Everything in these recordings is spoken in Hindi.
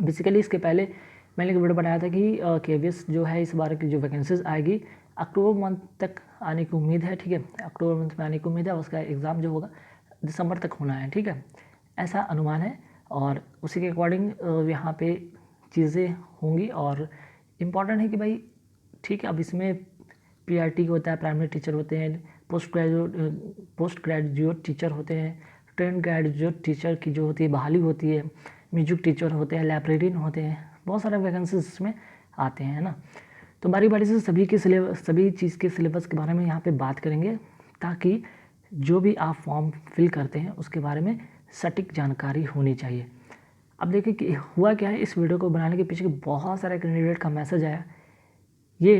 बेसिकली इसके पहले मैंने एक वीडियो बनाया था कि केवीएस जो है इस बार की जो वैकेंसीज आएगी अक्टूबर मंथ तक आने की उम्मीद है, ठीक है। अक्टूबर मंथ में आने की उम्मीद है, उसका एग्ज़ाम जो होगा दिसंबर तक होना है, ठीक है, ऐसा अनुमान है। और उसी के अकॉर्डिंग यहाँ पे चीज़ें होंगी। और इम्पॉर्टेंट है कि भाई ठीक है, अब इसमें पीआरटी होता है, प्राइमरी टीचर होते हैं, पोस्ट ग्रेजुएट टीचर होते हैं, ट्रेंड ग्रेजुएट टीचर की जो होती है बहाली होती है, म्यूजिक टीचर होते हैं, लाइब्रेरियन होते हैं, बहुत सारे वैकेंसीज इसमें आते हैं, है ना। तो बारी बारी से सभी चीज़ के सिलेबस के बारे में यहाँ पे बात करेंगे, ताकि जो भी आप फॉर्म फिल करते हैं उसके बारे में सटीक जानकारी होनी चाहिए। अब देखिए कि हुआ क्या है, इस वीडियो को बनाने के पीछे बहुत सारे कैंडिडेट का मैसेज आया ये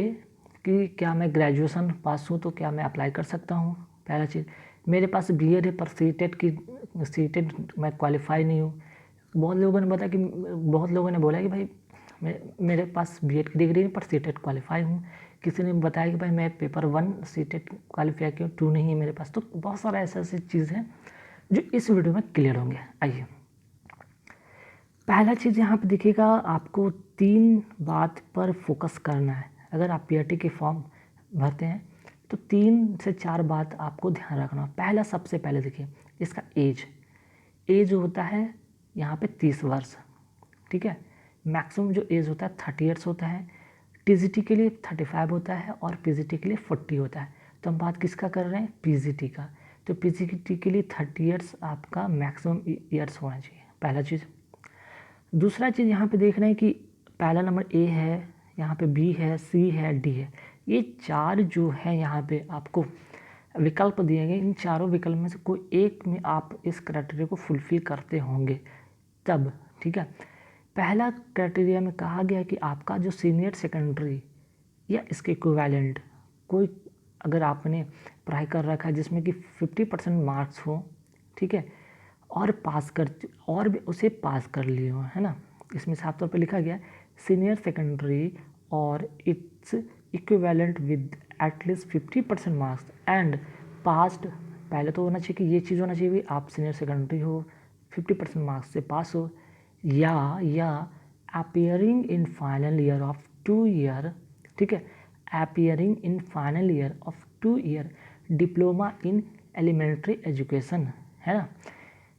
कि क्या मैं ग्रेजुएशन पास हूँ तो क्या मैं अप्लाई कर सकता हूँ। पहला चीज़, मेरे पास बीएड है पर सीटेट मैं क्वालिफाई नहीं हूँ। बहुत लोगों ने बोला कि भाई मेरे पास बीएड की डिग्री है पर सीटेट क्वालिफाई हूँ। किसी ने बताया कि भाई मैं पेपर 1 सीटेट क्वालिफाई किया, 2 नहीं है मेरे पास। तो बहुत सारा ऐसे चीज़ है जो इस वीडियो में क्लियर होंगे। आइए, पहला चीज़ यहाँ पे देखिएगा, आपको 3 बात पर फोकस करना है। अगर आप पीआरटी के फॉर्म भरते हैं तो 3 से 4 बात आपको ध्यान रखना। पहला, सबसे पहले देखिए इसका एज होता है यहाँ पे 30 वर्ष, ठीक है। मैक्सिमम जो एज होता है 30 ईयर्स होता है। टीजीटी के लिए 35 होता है और पीजीटी के लिए 40 होता है। तो हम बात किसका कर रहे हैं, पीजीटी का। तो पीजीटी के लिए 30 ईयर्स आपका मैक्सिमम ईयर्स होना चाहिए, पहला चीज़। दूसरा चीज़ यहाँ पे देख रहे हैं कि पहला नंबर ए है, यहाँ पे बी है, सी है, डी है। ये 4 जो है यहाँ पे आपको विकल्प दिए गए, इन चारों विकल्प में से कोई एक में आप इस क्राइटेरिया को फुलफिल करते होंगे तब, ठीक है। पहला क्राइटेरिया में कहा गया है कि आपका जो सीनियर सेकेंडरी या इसके इक्विवेलेंट कोई अगर आपने पढ़ाई कर रखा है जिसमें कि 50% मार्क्स हो, ठीक है, और भी उसे पास कर लिए हो, है ना। इसमें साफ तौर पे लिखा गया सीनियर सेकेंडरी और its equivalent with at least 50% marks and passed. पहले तो होना चाहिए कि ये चीज़ होना चाहिए आप सीनियर सेकेंडरी हो, 50% मार्क्स से पास हो, या appearing in final year of 2 year, ठीक है, appearing in final year of 2 year diploma in elementary education, है ना।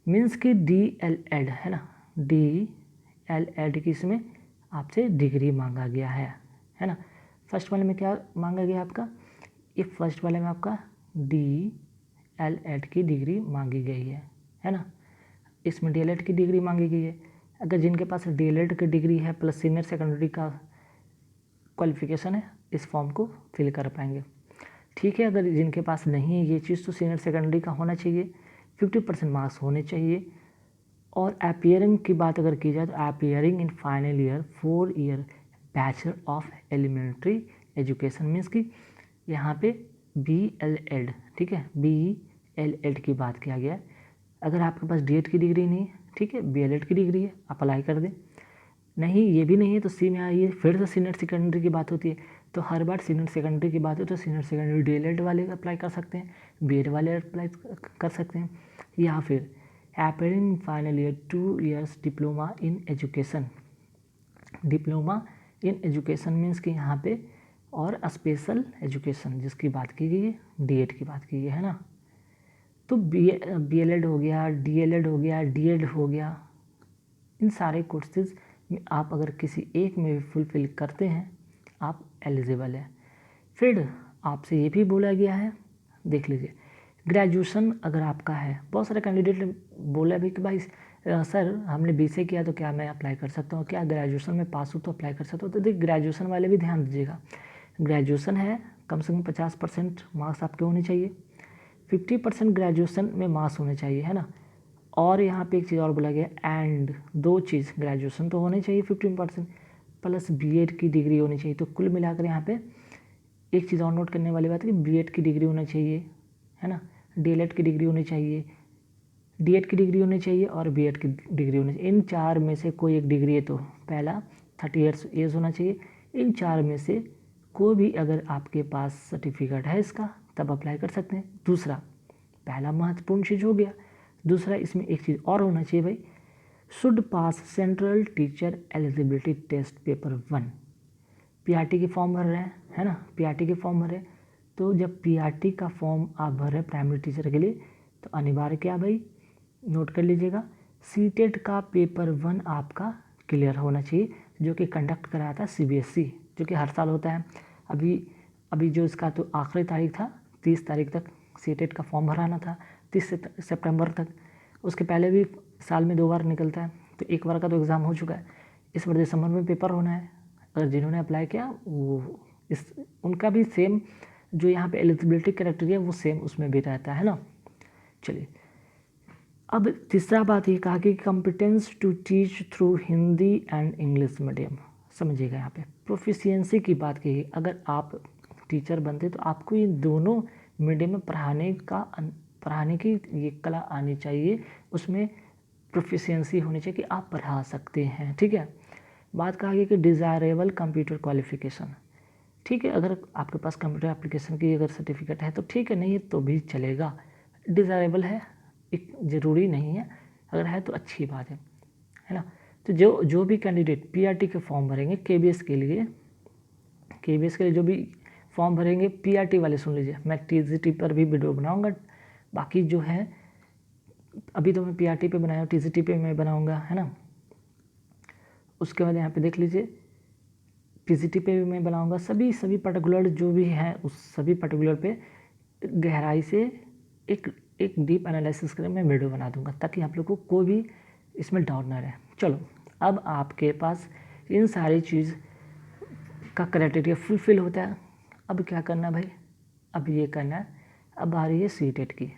मीन्स कि DLED, है ना, DLED की इसमें आपसे डिग्री मांगा गया है ना। फर्स्ट वाले में क्या मांगा गया आपका, ये फर्स्ट वाले में आपका DLED की डिग्री मांगी गई है ना। इसमें DLED की डिग्री मांगी गई है। अगर जिनके पास DLED की डिग्री है प्लस सीनियर सेकेंडरी का क्वालिफिकेशन है, इस फॉर्म को फिल कर पाएंगे, ठीक है। अगर जिनके पास नहीं है ये चीज़ तो सीनियर सेकेंडरी का होना चाहिए, 50% मार्क्स होने चाहिए। और अपीयरिंग की बात अगर की जाए तो appearing in final year 4 year bachelor of elementary education, means कि यहाँ पे BLED, ठीक है, BLED की बात किया गया। अगर आपके पास DED की डिग्री नहीं है, ठीक है, BLED की डिग्री है, आप अप्लाई कर दें। नहीं, ये भी नहीं है तो सी में आइए, फिर से सीनियर सेकेंडरी की बात होती है। तो हर बार सीनियर सेकेंडरी की बात हो तो सीनियर सेकेंडरी DLED वाले अप्लाई कर सकते हैं, BED वाले अप्लाई कर सकते हैं, या फिर appearing final year 2 years diploma in education. Diploma in education means कि यहाँ पे और स्पेशल एजुकेशन जिसकी बात की गई है, DED की बात की गई है ना। तो BLED हो गया, DLED हो गया, DED हो गया, इन सारे कोर्सेज में आप अगर किसी एक में भी फुलफिल करते हैं आप एलिजिबल हैं। फिर आपसे ये भी बोला गया है, देख लीजिए, ग्रेजुएशन अगर आपका है। बहुत सारे कैंडिडेट ने बोला भी कि भाई सर हमने BCA किया तो क्या मैं अप्लाई कर सकता हूँ, क्या ग्रेजुएशन में पास हूँ तो अप्लाई कर सकता हूँ। तो देखिए ग्रेजुएशन वाले भी ध्यान दीजिएगा, ग्रेजुएशन है कम से कम 50% मार्क्स आपके होने चाहिए, 50% ग्रेजुएशन में मार्क्स होने चाहिए, है ना। और यहाँ पे एक चीज़ और बोला गया एंड 2 चीज़, ग्रेजुएशन तो होने चाहिए 15% प्लस BED की डिग्री होनी चाहिए। तो कुल मिलाकर यहाँ पे एक चीज़ और नोट करने वाली बात है कि BED की डिग्री होनी चाहिए, है ना, DLED की डिग्री होनी चाहिए, DED की डिग्री होनी चाहिए और BED की डिग्री होनी चाहिए। इन 4 में से कोई एक डिग्री है तो पहला 30 ईयर्स एज होना चाहिए। इन 4 में से कोई भी अगर आपके पास सर्टिफिकेट है इसका तब अप्लाई कर सकते हैं। दूसरा, पहला महत्वपूर्ण चीज़ हो गया। दूसरा, इसमें एक चीज़ और होना चाहिए भाई, should pass central teacher eligibility test paper 1। PRT के फॉर्म भर रहे हैं, है ना, पीआरटी के फॉर्म भर रहे हैं। तो जब पीआरटी का फॉर्म आप भर रहे हैं प्राइमरी टीचर के लिए, तो अनिवार्य क्या भाई, नोट कर लीजिएगा, सीटेट का पेपर 1 आपका क्लियर होना चाहिए, जो कि कंडक्ट कराया था सीबीएसई, जो कि हर साल होता है। अभी जो इसका तो आखिरी तारीख था 30 तारीख तक सीटेट का फॉर्म भराना था, 30 सितंबर तक। उसके पहले भी साल में 2 बार निकलता है, तो एक बार का तो एग्ज़ाम हो चुका है, इस बार दिसंबर में पेपर होना है। अगर जिन्होंने अप्लाई किया वो उनका भी सेम जो यहाँ पे एलिजिबिलिटी क्राइटेरिया वो सेम उसमें भी रहता है ना। चलिए, अब तीसरा बात ये कहा कि competence to teach through Hindi and English medium. समझिएगा, यहाँ पे प्रोफिशिएंसी की बात की, अगर आप टीचर बनते तो आपको ये दोनों मीडियम में पढ़ाने की ये कला आनी चाहिए, उसमें प्रोफिशिएंसी होनी चाहिए कि आप पढ़ा सकते हैं। ठीक है, बात कहा गई कि डिज़ायरेबल कंप्यूटर क्वालिफिकेशन। ठीक है, अगर आपके पास कंप्यूटर एप्लीकेशन की अगर सर्टिफिकेट है तो ठीक है, नहीं है तो भी चलेगा, डिज़ायरेबल है, एक ज़रूरी नहीं है, अगर है तो अच्छी बात है ना। तो जो भी कैंडिडेट पीआरटी के फॉर्म भरेंगे केबीएस के लिए जो भी फॉर्म भरेंगे, पीआरटी वाले सुन लीजिए, मैं टीजीटी पर भी वीडियो बनाऊंगा, बाकी जो है अभी तो मैं पीआरटी पे बनाया हूँ, टीजीटी पे मैं बनाऊंगा, है ना। उसके बाद यहाँ पे देख लीजिए, टीजीटी पे भी मैं बनाऊंगा, सभी पर्टिकुलर जो भी है उस सभी पर्टिकुलर पे गहराई से एक डीप एनालिसिस कर मैं वीडियो बना दूंगा, ताकि आप लोगों को कोई भी इसमें डाउट ना रहे। चलो, अब आपके पास इन सारी चीज़ का क्राइटेरिया फुलफिल होता है, अब क्या करना भाई, अब ये करना है, अब आ रही है सीटेट की।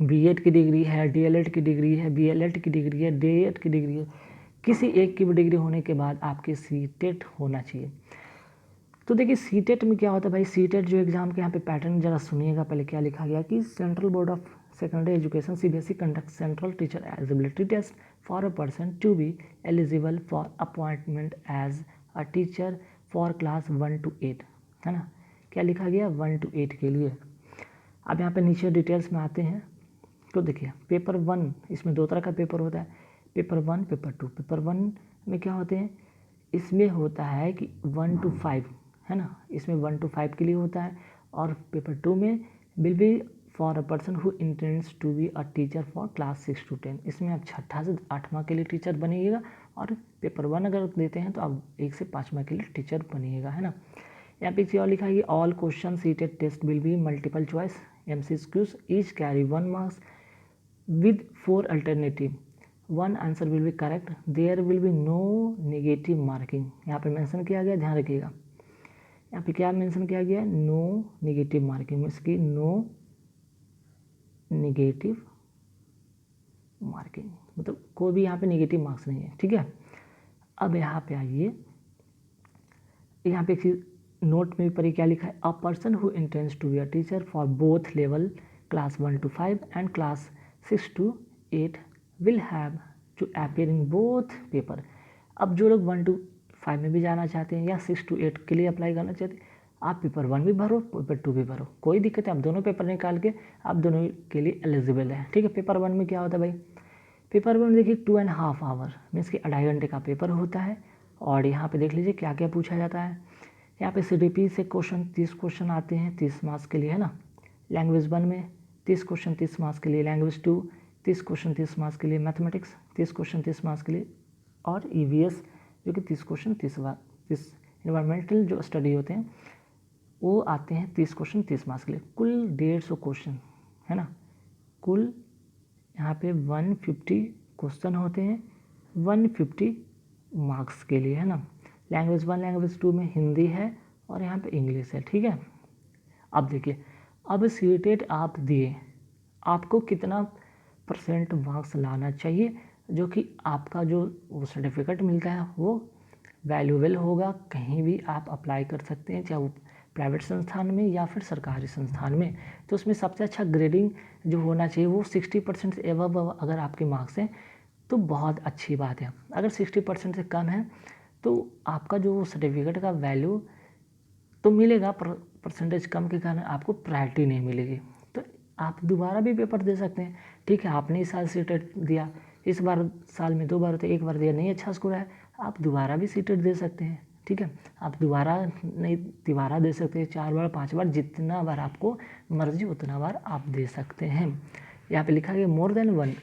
बीएड की डिग्री है, डीएलएड की डिग्री है, बीएलएड की डिग्री है, डीएड की डिग्री है, किसी एक की भी डिग्री होने के बाद आपके सीटेट होना चाहिए। तो देखिए सीटेट में क्या होता है भाई, सीटेट जो एग्जाम के यहाँ पे पैटर्न जरा सुनिएगा, पहले क्या लिखा गया कि central board of secondary education CBSE conduct central teacher eligibility test for a person to be eligible for appointment as a teacher for class 1 to 8, है ना। क्या लिखा गया, 1 to 8 के लिए। अब यहाँ पे नीचे डिटेल्स में आते हैं, तो देखिए पेपर 1, इसमें 2 तरह का पेपर होता है, पेपर 1 पेपर 2। पेपर 1 में क्या होते हैं, इसमें होता है कि 1 to 5, है ना, इसमें 1 to 5 के लिए होता है, और पेपर 2 में will be for a person who intends to be a teacher for class 6 to 10। इसमें आप 6ठा से 8वां के लिए टीचर बनिएगा, और पेपर 1 अगर देते हैं तो आप 1 से 5वां के लिए टीचर बनिएगा, है ना। यहाँ पे और लिखा है कि all question seated test will be multiple choice MCQs, each carry 1 marks with 4 alternative, 1 answer will be correct, there will be no negative marking. यहाँ पे मेंशन किया गया, ध्यान रखिएगा, यहाँ पे क्या मेंशन किया गया, नो नेगेटिव मार्किंग, इसकी नो नेगेटिव मार्किंग, मतलब कोई भी यहाँ पे नेगेटिव मार्क्स नहीं है। ठीक है, अब यहाँ पे आइए, यहाँ पे एक चीज़ नोट में भी पढ़िए क्या लिखा है, a person who intends to be a teacher for both level class 1 to 5 and class 6 to 8 will have to appear in both paper. अब जो लोग 1 to 5 में भी जाना चाहते हैं या 6 to 8 के लिए अप्लाई करना चाहते हैं, आप पेपर 1 भी भरो, पेपर 2 भी भरो, कोई दिक्कत है, आप दोनों पेपर निकाल के आप दोनों के लिए एलिजिबल है। ठीक है, पेपर 1 में क्या होता है भाई, पेपर 1 देखिए 2.5 आवर मीन्स कि 2.5 घंटे का पेपर होता है, और यहाँ पे देख लीजिए क्या क्या पूछा जाता है। यहाँ पे CDP से क्वेश्चन 30 क्वेश्चन आते हैं 30 मार्क्स के लिए, है ना। लैंग्वेज 1 में 30 क्वेश्चन 30 मार्क्स के लिए, लैंग्वेज 2 30 क्वेश्चन 30 मार्क्स के लिए, मैथमेटिक्स 30 क्वेश्चन 30 मार्क्स के लिए, और EVS जो कि 30 क्वेश्चन 30 इन्वायरमेंटल जो स्टडी होते हैं वो आते हैं 30 क्वेश्चन 30 मार्क्स के लिए, कुल 150 क्वेश्चन, है ना। कुल यहाँ पे 150 क्वेश्चन होते हैं 150 मार्क्स के लिए, है ना। लैंग्वेज 1 लैंग्वेज 2 में हिंदी है और यहाँ पे इंग्लिश है। ठीक है, अब देखिए, अब सीटेट आप दिए, आपको कितना % मार्क्स लाना चाहिए, जो कि आपका जो वो सर्टिफिकेट मिलता है वो वैल्यूएबल होगा, कहीं भी आप अप्लाई कर सकते हैं, चाहे वो प्राइवेट संस्थान में या फिर सरकारी संस्थान में। तो उसमें सबसे अच्छा ग्रेडिंग जो होना चाहिए वो 60% से एवब अगर आपके मार्क्स हैं तो बहुत अच्छी बात है। अगर 60% से कम है तो आपका जो सर्टिफिकेट का वैल्यू तो मिलेगा, परसेंटेज कम के कारण आपको प्रायोरिटी नहीं मिलेगी, तो आप दोबारा भी पेपर दे सकते हैं। ठीक है, आपने इस साल सीटेट दिया, इस बार साल में 2 बार होता है, एक बार दिया नहीं अच्छा स्कोर है, आप दोबारा भी सीटेट दे सकते हैं, ठीक है। आप दोबारा नहीं तिबारा दे सकते हैं, 4 बार 5 बार, जितना बार आपको मर्जी उतना बार आप दे सकते हैं। यहाँ पे लिखा गया मोर देन 1,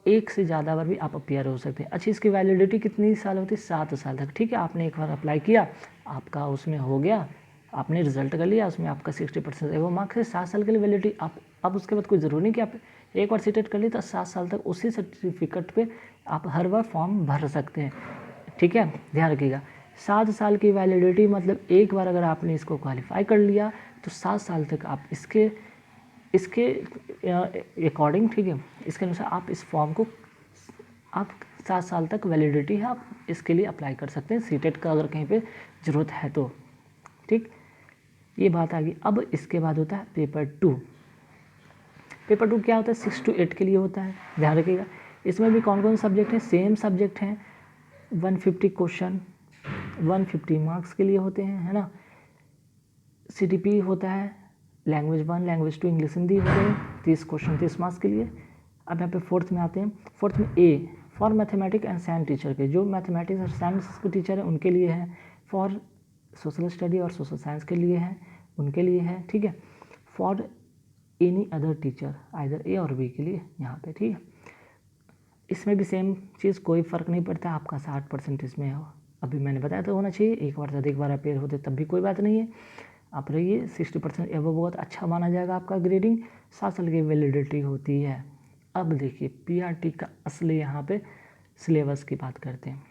एक से ज़्यादा बार भी आप अपियर हो सकते हैं। अच्छा, इसकी वैलिडिटी कितनी साल होती है? 7 साल तक, ठीक है। आपने एक बार अप्लाई किया, आपका उसमें हो गया, आपने रिजल्ट कर लिया, उसमें आपका 60% वो मार्क्स है, 7 साल के लिए वैलिडिटी। आप अब उसके बाद कोई ज़रूरी नहीं कि आप एक बार सीटेट कर ली तो 7 साल तक उसी सर्टिफिकेट पे आप हर बार फॉर्म भर सकते हैं, ठीक है। ध्यान रखिएगा, 7 साल की वैलिडिटी मतलब एक बार अगर आपने इसको क्वालिफाई कर लिया तो 7 साल तक आप इसके अकॉर्डिंग, ठीक है, इसके अनुसार आप इस फॉर्म को आप 7 साल तक वैलिडिटी है, आप इसके लिए अप्लाई कर सकते हैं सीटेट का अगर कहीं पे ज़रूरत है तो, ठीक। ये बात आ गई। अब इसके बाद होता है पेपर 2। पेपर 2 क्या होता है? 6 to 8 के लिए होता है, ध्यान रखिएगा। इसमें भी कौन कौन से सब्जेक्ट हैं? सेम सब्जेक्ट हैं, 150 क्वेश्चन 150 मार्क्स के लिए होते हैं, है ना। CTP होता है, लैंग्वेज 1 लैंग्वेज 2 इंग्लिश हिंदी होते हैं, 30 क्वेश्चन 30 मार्क्स के लिए। अब यहाँ पे फोर्थ में आते हैं। फोर्थ में A for mathematics and science teacher के, जो मैथमेटिक्स और साइंस के टीचर हैं उनके लिए है। फॉर सोशल स्टडी और सोशल साइंस के लिए है, उनके लिए है, ठीक है। For any other teacher either A और B के लिए यहाँ पे, ठीक है। इसमें भी सेम चीज़, कोई फ़र्क नहीं पड़ता, आपका 60% इसमें हो, अभी मैंने बताया तो होना चाहिए। एक बार से अधिक बार अपेयर होते तब भी कोई बात नहीं है, आप रहिए 60% एवं बहुत अच्छा माना जाएगा आपका ग्रेडिंग। 7 साल की वैलिडिटी होती है। अब देखिए PRT का असली यहाँ पे सिलेबस की बात करते हैं,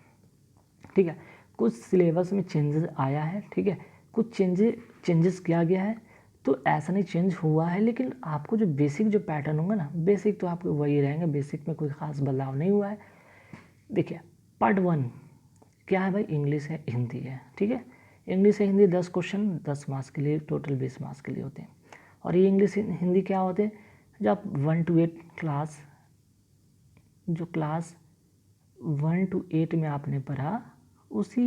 ठीक है। कुछ सिलेबस में चेंजेस आया है, ठीक है, कुछ चेंजेस किया गया है, तो ऐसा नहीं चेंज हुआ है, लेकिन आपको जो बेसिक जो पैटर्न होगा ना, बेसिक तो आपको वही रहेंगे, बेसिक में कोई ख़ास बदलाव नहीं हुआ है। देखिए पार्ट 1 क्या है भाई? इंग्लिश है, हिंदी है, ठीक है। इंग्लिश है हिंदी 10 क्वेश्चन 10 मार्क्स के लिए, टोटल 20 मार्क्स के लिए होते हैं। और ये इंग्लिश हिंदी क्या होते हैं? जो आप 1 to 8 क्लास, जो क्लास 1 to 8 में आपने पढ़ा उसी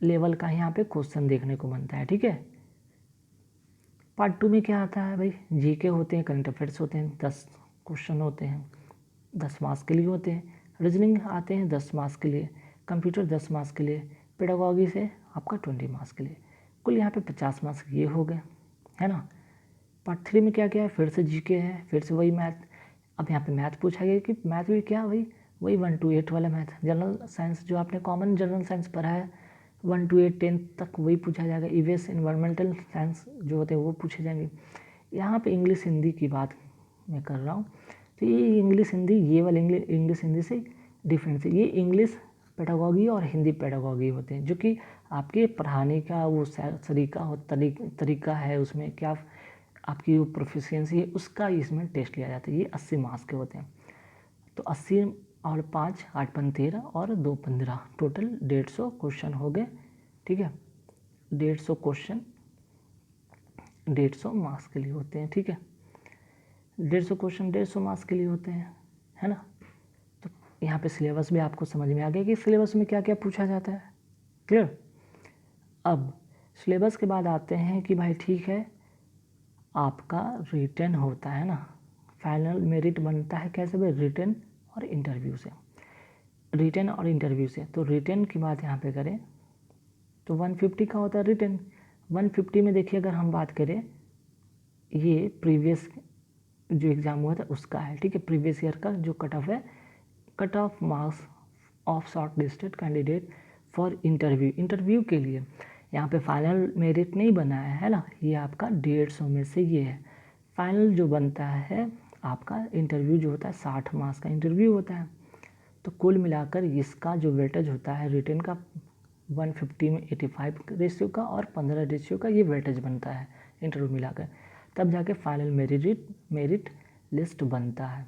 लेवल का यहाँ पे क्वेश्चन देखने को बनता है, ठीक है। पार्ट 2 में क्या आता है भाई? GK होते हैं, करंट अफेयर्स होते हैं, 10 क्वेश्चन होते हैं, 10 मार्क्स के लिए होते हैं। रीजनिंग आते हैं 10 मार्क्स के लिए, कंप्यूटर 10 मार्क्स के लिए, पेडागॉजी से आपका 20 मार्क्स के लिए, कुल यहाँ पे 50 मार्क्स ये हो गए, है ना। पार्ट 3 में क्या क्या है? फिर से GK है, फिर से वही मैथ। अब यहाँ पे मैथ पूछा गया कि मैथ भी क्या भाई? वही 1 to 8 वाला मैथ, जनरल साइंस जो आपने कॉमन जनरल साइंस पढ़ा है 1 to 8 10 तक वही पूछा जाएगा। EVS इन्वायरमेंटल साइंस जो होते हैं वो पूछे जाएंगे। यहाँ पे इंग्लिश हिंदी की बात मैं कर रहा हूँ, तो ये इंग्लिश हिंदी, ये वाले इंग्लिश हिंदी से डिफरेंस है। ये इंग्लिश पेडागॉजी और हिंदी पेडागॉजी होते हैं, जो कि आपके पढ़ाने का वो तरीका है, उसमें क्या आपकी वो प्रोफिशिएंसी है उसका इसमें टेस्ट लिया जाता है। ये 80 मार्क्स के होते हैं। तो 80 और 5 8 5 13 और 2 15 टोटल 150 क्वेश्चन हो गए, ठीक है। 150 क्वेश्चन 150 मार्क्स के लिए होते हैं, ठीक है। 150 क्वेश्चन 150 मार्क्स के लिए होते हैं, है ना। तो यहाँ पे सिलेबस भी आपको समझ में आ गया कि सिलेबस में क्या क्या पूछा जाता है, क्लियर। अब सिलेबस के बाद आते हैं कि भाई ठीक है, आपका रिटन होता है ना, फाइनल मेरिट बनता है कैसे भाई? रिटन और इंटरव्यू से, रिटन और इंटरव्यू से। तो रिटन की बात यहाँ पे करें तो 150 का होता है रिटन। 150 में देखिए अगर हम बात करें, ये प्रीवियस जो एग्ज़ाम हुआ था उसका है, ठीक है। प्रीवियस ईयर का जो कट ऑफ है, cut off marks of short listed candidate for interview के लिए यहाँ पे फाइनल मेरिट नहीं बना है ना, ये आपका 150 में से ये है। फाइनल जो बनता है आपका इंटरव्यू जो होता है 60 मार्क्स का इंटरव्यू होता है। तो कुल मिलाकर इसका जो वेटेज होता है रिटन का 150 में 85 रेशियो का और 15 रेशियो का ये वेटेज बनता है इंटरव्यू मिलाकर, तब जाके फाइनल मेरिट लिस्ट बनता है।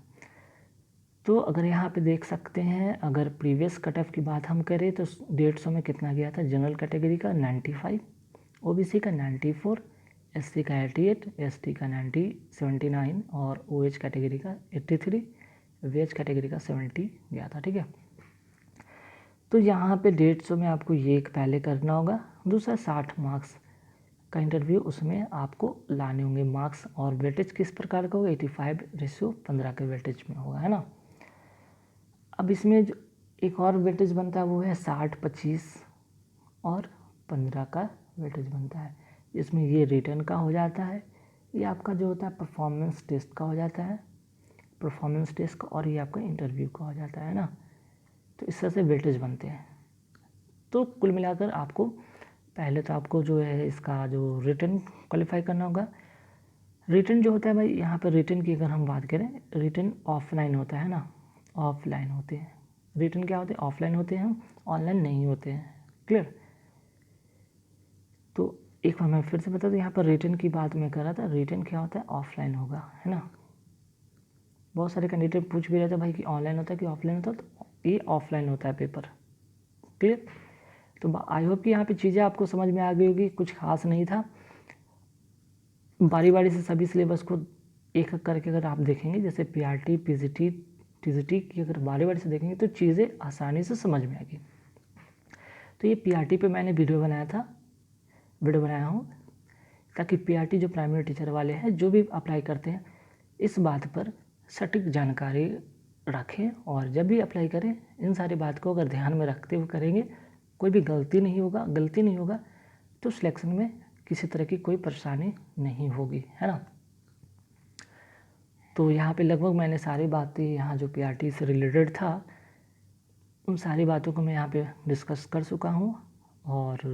तो अगर यहाँ पे देख सकते हैं, अगर प्रीवियस कट ऑफ की बात हम करें तो 150 में कितना गया था? जनरल कैटेगरी का 95, OBC का 94, SC का 88, ST का 79 और OH कैटेगरी का 83, VH कैटेगरी का 70 गया था, ठीक है। तो यहाँ पे 150 में आपको ये एक पहले करना होगा, दूसरा 60 मार्क्स का इंटरव्यू, उसमें आपको लाने होंगे मार्क्स। और वेटेज किस प्रकार का होगा? 85 रेशियो 15 के वेटेज में होगा, है ना। अब इसमें जो एक और वेटेज बनता है वो है 60, 25 और 15 का वेटेज बनता है। इसमें ये रिटन का हो जाता है, ये आपका जो होता है परफॉर्मेंस टेस्ट का हो जाता है, परफॉर्मेंस टेस्ट का, और ये आपका इंटरव्यू का हो जाता है ना। तो इस तरह से वेटेज बनते हैं। तो कुल मिलाकर आपको पहले तो आपको जो है इसका जो रिटन क्वालिफाई करना होगा। रिटन जो होता है भाई, यहाँ पर रिटन की अगर हम बात करें, रिटन ऑफलाइन होता है ना, ऑफलाइन होते हैं। रिटन क्या होते हैं? ऑफलाइन होते हैं, ऑनलाइन नहीं होते हैं। क्लियर? तो एक बार मैं फिर से बता दूँ, यहाँ पर रिटन की बात मैं कर रहा था, रिटन क्या होता है? ऑफलाइन होगा, है ना। बहुत सारे कैंडिडेट पूछ भी रहे थे भाई कि ऑनलाइन होता है कि ऑफलाइन होता है, तो ये ऑफलाइन होता है पेपर। क्लियर? तो आई होप कि यहाँ पे चीज़ें आपको समझ में आ गई होगी, कुछ खास नहीं था। बारी बारी से सभी सिलेबस को एक एक करके अगर आप देखेंगे, जैसे पीआरटी, पीजीटी, टीजीटी की अगर बारी बारी से देखेंगे तो चीज़ें आसानी से समझ में आएगी। तो ये पीआरटी पे मैंने वीडियो बनाया हूँ ताकि पीआरटी जो प्राइमरी टीचर वाले हैं जो भी अप्लाई करते हैं इस बात पर सटीक जानकारी रखें, और जब भी अप्लाई करें इन सारी बात को अगर ध्यान में रखते हुए करेंगे, कोई भी गलती नहीं होगा तो सिलेक्शन में किसी तरह की कोई परेशानी नहीं होगी, है ना। तो यहाँ पे लगभग मैंने सारी बातें यहाँ जो पीआरटी से रिलेटेड था उन सारी बातों को मैं यहाँ पे डिस्कस कर चुका हूँ। और